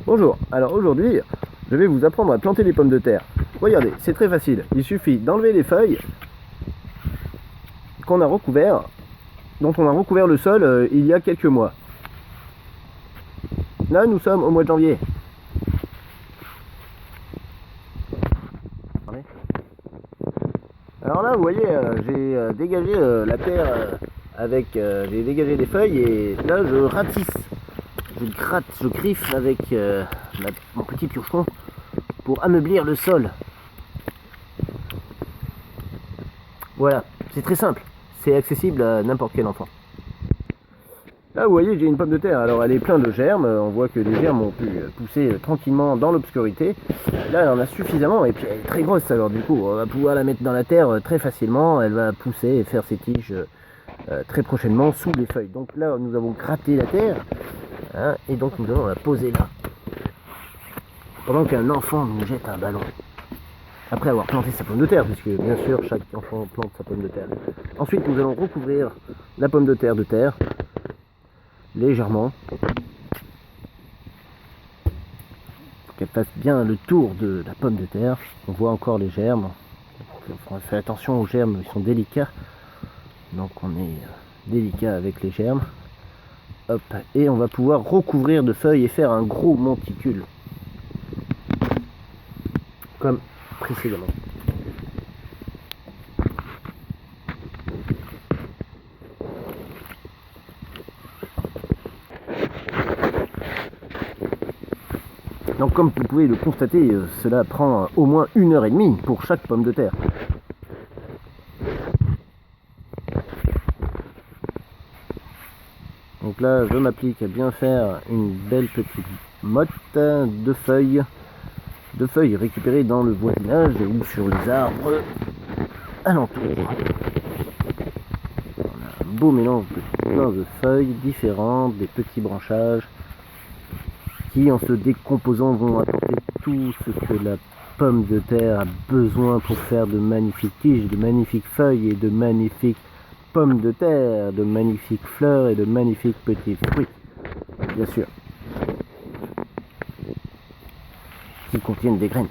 Bonjour, alors aujourd'hui, je vais vous apprendre à planter des pommes de terre. Regardez, c'est très facile. Il suffit d'enlever les feuilles qu'on a recouvert, dont on a recouvert le sol il y a quelques mois. Là, nous sommes au mois de janvier. Alors là, vous voyez, j'ai dégagé la terre j'ai dégagé les feuilles et là, je ratisse. Je gratte, je griffe avec mon petit piochon pour ameublir le sol. Voilà, c'est très simple, c'est accessible à n'importe quel enfant. Là vous voyez, j'ai une pomme de terre, alors elle est pleine de germes, on voit que les germes ont pu pousser tranquillement dans l'obscurité. Là elle en a suffisamment et puis elle est très grosse, alors du coup on va pouvoir la mettre dans la terre très facilement, elle va pousser et faire ses tiges très prochainement sous les feuilles. Donc là nous avons gratté la terre, hein, et donc nous allons la poser là. Pendant qu'un enfant nous jette un ballon. Après avoir planté sa pomme de terre, puisque bien sûr chaque enfant plante sa pomme de terre. Ensuite nous allons recouvrir la pomme de terre légèrement, pour qu'elle fasse bien le tour de la pomme de terre. On voit encore les germes, on fait attention aux germes, ils sont délicats, donc on est délicat avec les germes. Hop, et on va pouvoir recouvrir de feuilles et faire un gros monticule, comme précédemment. Donc comme vous pouvez le constater, cela prend au moins 1h30 pour chaque pomme de terre. Donc là, je m'applique à bien faire une belle petite motte de feuilles récupérées dans le voisinage ou sur les arbres alentours. On a un beau mélange de plein de feuilles différentes, des petits branchages qui, en se décomposant, vont apporter tout ce que la pomme de terre a besoin pour faire de magnifiques tiges, de magnifiques feuilles et de magnifiques pommes de terre, de magnifiques fleurs et de magnifiques petits fruits, bien sûr, qui contiennent des graines.